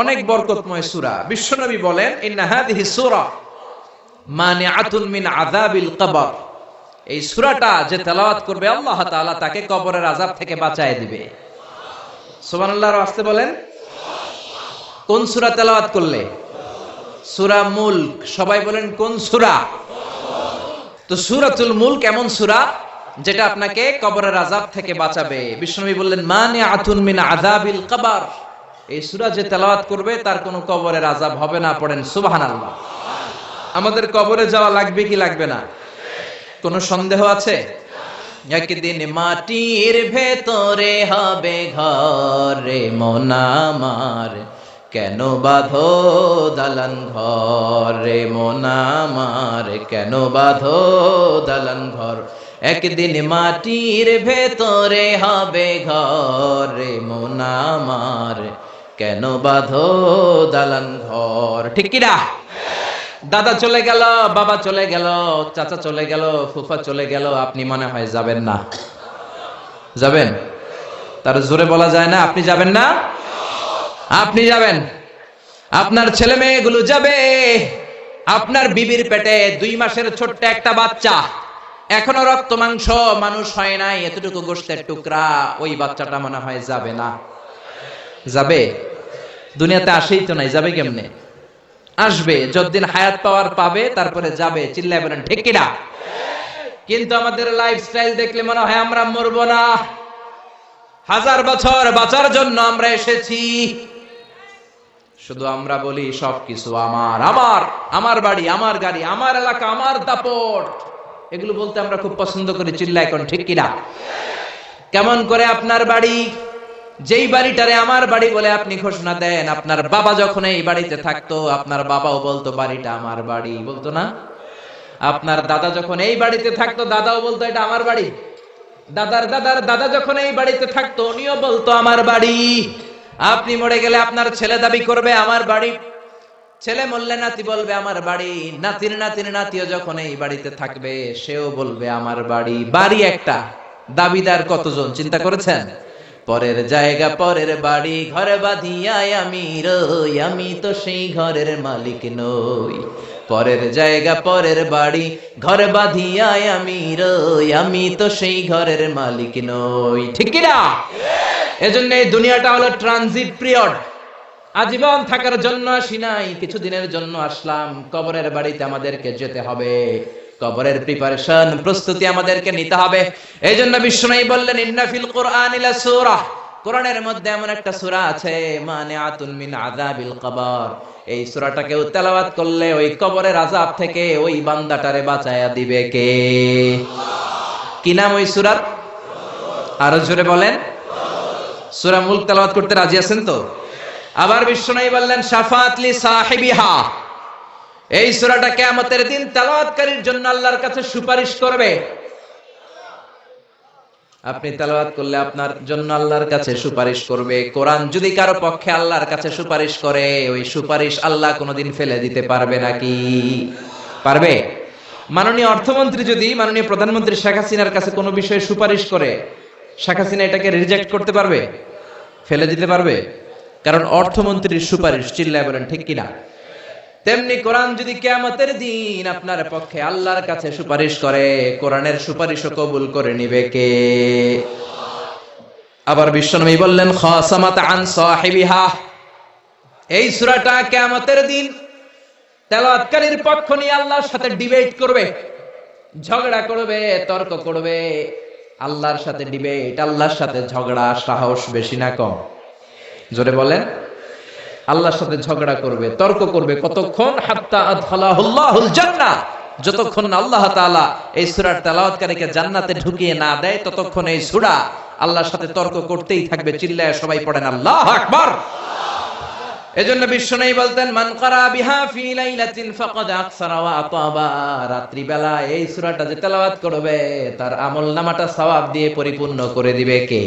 অনেক বরকতময় সূরা। বিশ্বনবী বলেন ইন্না হাযিহি সূরা মানিআতুন মিন আযাবিল কবর। এই সূরাটা যে তেলাওয়াত করবে আল্লাহ তাআলা তাকে কবরের আযাব থেকে বাঁচায় দিবে। সুবহানাল্লাহ, আর আস্তে বলেন। কোন সূরা তেলাওয়াত করলে? সূরা মুলক। সবাই বলেন কোন সূরা? তো সূরাতুল মুলক এমন সূরা যেটা আপনাকে কবরের আযাব থেকে বাঁচাবে। বিশ্বনবী বললেন মানিআতুন মিন আযাবিল কবর। এই সূরা যে তেলাওয়াত করবে তার কোনো কবরের আযাব হবে না। পড়েন সুবহানাল্লাহ। আমাদের কবরে যাওয়া লাগবে কি লাগবে না? কোনো সন্দেহ আছে? একদিন মাটির ভেতরে হবে ঘর রে মন আমার, কেন বাঁধো দালান ঘর রে মন আমার, কেন বাঁধো দালান ঘর। একদিন মাটির ভেতরে হবে ঘর রে মন আমার, কেন বাঁধো দালান ঘর। ঠিক কিনা? দাদা চলে গেল, বাবা চলে গেল, চাচা চলে গেল, ফুফা চলে গেল, আপনি মনে হয় যাবেন না। যাবেন? তার জোরে বলা যায় না আপনি যাবেন না? আপনি যাবেন। আপনার ছেলে মেয়েগুলো যাবে। আপনার বিবির পেটে 2 মাসের ছোট্ট একটা বাচ্চা, এখনো রক্ত মাংস মানুষ হয় নাই, এতটুকু গোশতের টুকরা, ওই বাচ্চাটা মনে হয় যাবে না। যাবে? দুনিয়াতে আসেই তো নাই, যাবে কেমনে? আসবে, যতদিন হায়াত পাওয়ার পাবে তারপরে যাবে। চিল্লায় বলেন ঠিক কিনা? কিন্তু আমাদের লাইফস্টাইল দেখলে মনে হয় আমরা মরবো না, 1000 বছর বাঁচার জন্য আমরা এসেছি। শুধু আমরা বলি সবকিছু আমার, আমার, আমার বাড়ি, আমার গাড়ি, আমার এলাকা, আমার দাপট, এগুলো বলতে আমরা খুব পছন্দ করি। চিল্লায় কোন ঠিক কিনা? কেমন করে আপনার বাড়ি, যেই বাড়িটারে আমার বাড়ি বলে আপনি ঘোষণা দেন, আপনার বাবা যখন এই বাড়িতে থাকতো আপনার বাবাও বলতো বাড়িটা আমার বাড়ি, বলতো না? আপনার দাদা যখন এই বাড়িতে থাকতো দাদাও বলতো এটা আমার বাড়ি। দাদার দাদার দাদা যখন এই বাড়িতে থাকতো উনিও বলতো আমার বাড়ি। আপনি মরে গেলে আপনার ছেলে দাবি করবে আমার বাড়ি, ছেলে মরলে নাতি বলবে আমার বাড়ি, নাতির নাতির নাতিও যখন এই বাড়িতে থাকবে সেও বলবে আমার বাড়ি। বাড়ি একটা, দাবিদার কতজন চিন্তা করেছেন? পরের জায়গা পরের বাড়ি, ঘরে বাঁধিয়ায় আমি রই, আমি তো সেই ঘরের মালিক নই। পরের জায়গা পরের বাড়ি, ঘরে বাঁধিয়ায় আমি রই, আমি তো সেই ঘরের মালিক নই। ঠিক কি না? এজন্য এই দুনিয়াটা হলো ট্রানজিট পিরিয়ড। আজীবন থাকার জন্য আসি নাই, কিছুদিনের জন্য আসলাম। কবরের বাড়িতে আমাদেরকে যেতে হবে, কবরের প্রিপারেশন, প্রস্তুতি আমাদেরকে নিতে হবে। এই জন্য বিশ্বনবী বললেন ইন্না ফিল কুরআনি লাসূরা, কোরআনের মধ্যে এমন একটা সূরা আছে মানিআতুন মিন আযাবিল কবর। এই সূরাটাকে তেলাওয়াত করলে ওই কবরের আযাব থেকে ওই বান্দাটারে বাঁচায়া দিবে কে? কি নাম ওই সূরার? আরো জোরে বলেন। সূরা মুলক তেলাওয়াত করতে রাজি আছেন তো? আবার বিশ্বনবী বললেন শাফাআত লি সাহিবিহা, এই সূরাটা কিয়ামতের দিন তেলাওয়াতকারীর জন্য আল্লাহর কাছে সুপারিশ করবে। আপনি তেলাওয়াত করলে আপনার জন্য আল্লাহর কাছে সুপারিশ করবে। কোরআন যদি কারো পক্ষে আল্লাহর কাছে সুপারিশ করে, ওই সুপারিশ আল্লাহ কোনোদিন ফেলে দিতে পারবে নাকি? পারবে? মাননীয় অর্থমন্ত্রী যদি মাননীয় প্রধানমন্ত্রী শেখ হাসিনার কাছে কোনো বিষয়ে সুপারিশ করে, শেখ হাসিনা এটাকে রিজেক্ট করতে পারবে? ফেলে দিতে পারবে? কারণ অর্থমন্ত্রীর সুপারিশ। চিল্লায় বলেন ঠিক কিনা? তেমনি কোরআন যদি কিয়ামতের দিন আপনার পক্ষে আল্লাহর কাছে সুপারিশ করে, কোরআনের সুপারিশও কবুল করে নিবে কে? আবার বিশ্বনবী বললেন খাসামাত আন সাহিবিহা, এই সূরাটা কিয়ামতের দিন তেলাওয়াতকারীর পক্ষ নিয়ে আল্লাহর সাথে ডিবেট করবে, ঝগড়া করবে, তর্ক করবে। আল্লাহর সাথে ডিবেট, আল্লাহর সাথে ঝগড়া, সাহস বেশি না কম? জোরে বলেন। আল্লাহর সাথে ঝগড়া করবে, তর্ক করবে, কতক্ষণ? হাত্তা আদখালাহুল্লাহুল জান্নাহ, যতক্ষণ আল্লাহ তাআলা এই সূরার তেলাওয়াতকারীকে জান্নাতে ঢুকিয়ে না দেয় ততক্ষণ এই সূরা আল্লাহর সাথে তর্ক করতেই থাকবে। চিল্লায় সবাই পড়েন আল্লাহু আকবার। এজন্য বিশ্বনবী বলতেন মান ক্বারা বিহা ফি লাইলাতিন ফাকাদ আকসারা ওয়া আতাবা, রাত্রি বেলা এই সূরাটা যে তেলাওয়াত করবে তার আমলনামাটা সওয়াব দিয়ে পরিপূর্ণ করে দিবে কে?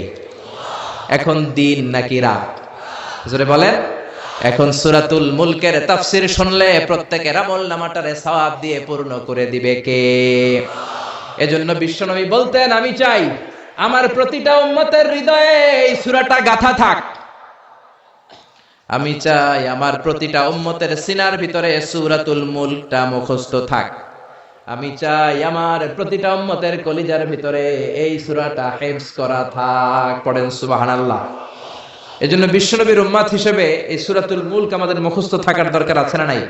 এখন দিন নাকি রাত? জোরে বলেন। এখন সূরাতুল মুলকের তাফসীর শুনলে প্রত্যেকের আমলনামাটারে সওয়াব দিয়ে পূর্ণ করে দিবে কে? এজন্য বিশ্বনবী বলতেন আমি চাই আমার প্রতিটা উম্মতের হৃদয়ে এই সূরাটা গাঁথা থাক। আমি চাই আমার প্রতিটা উম্মতের সিনার ভিতরে সূরাতুল মুলকটা মুখস্থ থাক। আমি চাই আমার প্রতিটা উম্মতের কলিজার ভিতরে এই সূরাটা হিফজ করা থাক। পড়েন সুবহানাল্লাহ। এজন্য বিশ্বনবীর উম্মত হিসেবে এই সূরাতুল মুলক আমাদের মুখস্থ থাকার দরকার আছে না নাই?